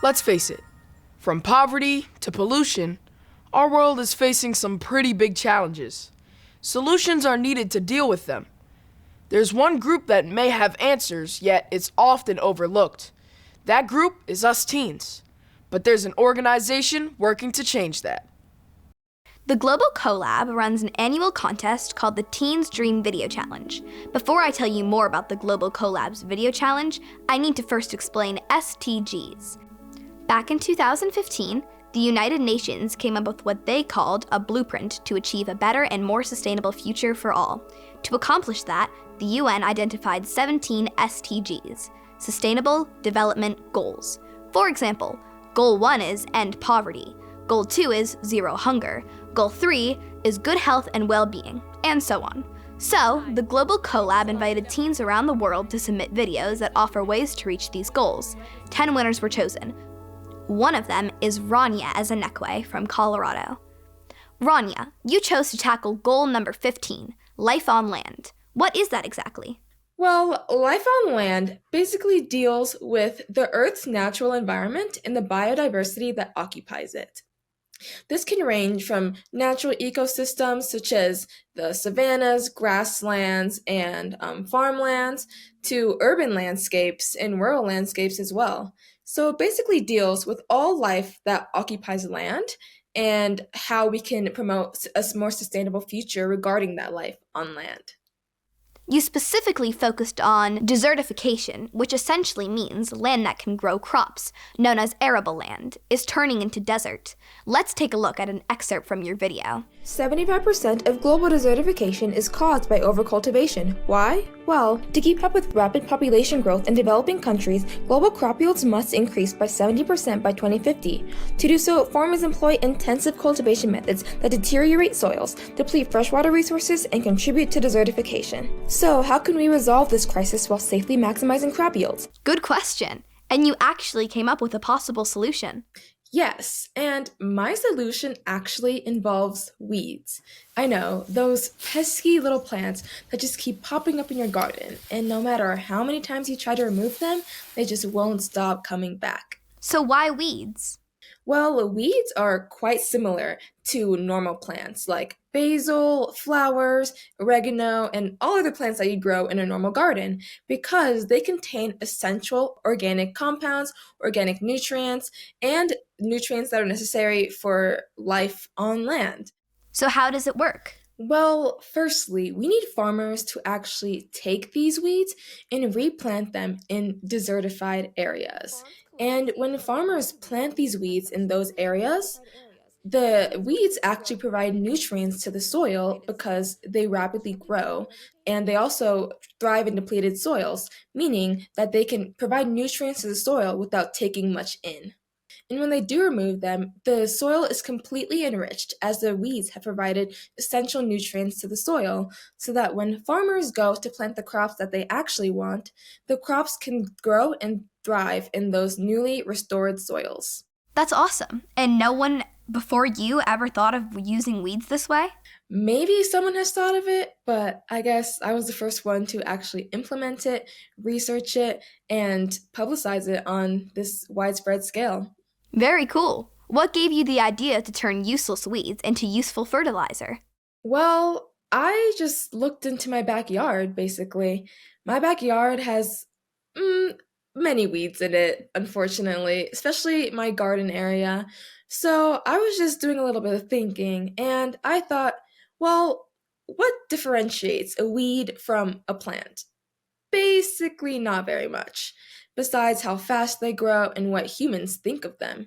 Let's face it, from poverty to pollution, our world is facing some pretty big challenges. Solutions are needed to deal with them. There's one group that may have answers, yet it's often overlooked. That group is us teens. But there's an organization working to change that. The Global Collab runs an annual contest called the Teens Dream Video Challenge. Before I tell you more about the Global Collab's video challenge, I need to first explain SDGs. Back in 2015, the United Nations came up with what they called a blueprint to achieve a better and more sustainable future for all. To accomplish that, the UN identified 17 SDGs, Sustainable Development Goals. For example, Goal 1 is End Poverty, Goal 2 is Zero Hunger, Goal 3 is Good Health and Well-Being, and so on. So, the Global Collab invited teens around the world to submit videos that offer ways to reach these goals. 10 winners were chosen. One of them is Rania Ezenekwe from Colorado. Rania, you chose to tackle goal number 15, Life on Land. What is that exactly? Well, life on land basically deals with the Earth's natural environment and the biodiversity that occupies it. This can range from natural ecosystems such as the savannas, grasslands, and farmlands to urban landscapes and rural landscapes as well. So it basically deals with all life that occupies land and how we can promote a more sustainable future regarding that life on land. You specifically focused on desertification, which essentially means land that can grow crops, known as arable land, is turning into desert. Let's take a look at an excerpt from your video. 75% of global desertification is caused by overcultivation. Why? Well, to keep up with rapid population growth in developing countries, global crop yields must increase by 70% by 2050. To do so, farmers employ intensive cultivation methods that deteriorate soils, deplete freshwater resources, and contribute to desertification. So, how can we resolve this crisis while safely maximizing crop yields? Good question. And you actually came up with a possible solution. Yes, and my solution actually involves weeds. I know, those pesky little plants that just keep popping up in your garden, and no matter how many times you try to remove them, they just won't stop coming back. So why weeds? Well, weeds are quite similar to normal plants like basil, flowers, oregano, and all other plants that you grow in a normal garden because they contain essential organic compounds, organic nutrients, and nutrients that are necessary for life on land. So how does it work? Well, firstly, we need farmers to actually take these weeds and replant them in desertified areas. And when farmers plant these weeds in those areas, the weeds actually provide nutrients to the soil because they rapidly grow, and they also thrive in depleted soils, meaning that they can provide nutrients to the soil without taking much in. And when they do remove them, the soil is completely enriched as the weeds have provided essential nutrients to the soil so that when farmers go to plant the crops that they actually want, the crops can grow and thrive in those newly restored soils. That's awesome. And no one before you ever thought of using weeds this way? Maybe someone has thought of it, but I guess I was the first one to actually implement it, research it, and publicize it on this widespread scale. Very cool. What gave you the idea to turn useless weeds into useful fertilizer? Well, I just looked into my backyard, basically. My backyard has many weeds in it, unfortunately, especially my garden area. So I was just doing a little bit of thinking, and I thought, well, what differentiates a weed from a plant? Basically, not very much, besides how fast they grow and what humans think of them.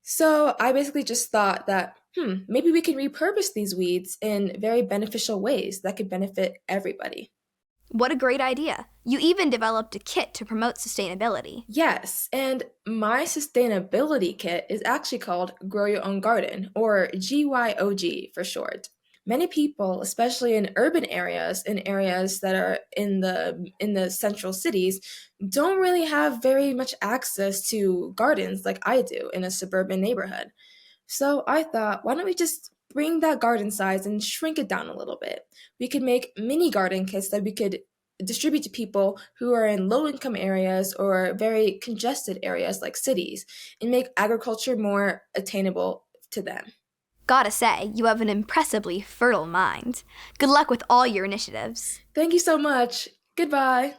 So I basically just thought that, maybe we can repurpose these weeds in very beneficial ways that could benefit everybody. What a great idea. You even developed a kit to promote sustainability. Yes, and my sustainability kit is actually called Grow Your Own Garden, or GYOG for short. Many people, especially in urban areas, in areas that are in the central cities, don't really have very much access to gardens like I do in a suburban neighborhood. So I thought, why don't we just bring that garden size and shrink it down a little bit? We could make mini garden kits that we could distribute to people who are in low-income areas or very congested areas like cities and make agriculture more attainable to them. Gotta say, you have an impressively fertile mind. Good luck with all your initiatives. Thank you so much. Goodbye.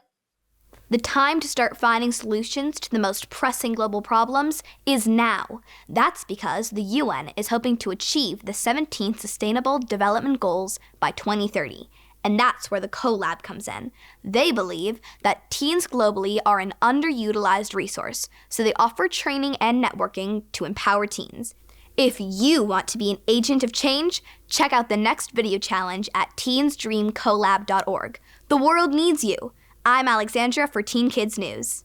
The time to start finding solutions to the most pressing global problems is now. That's because the UN is hoping to achieve the 17th Sustainable Development Goals by 2030. And that's where the CoLab comes in. They believe that teens globally are an underutilized resource, so they offer training and networking to empower teens. If you want to be an agent of change, check out the next video challenge at teensdreamcolab.org. The world needs you. I'm Alexandra for Teen Kids News.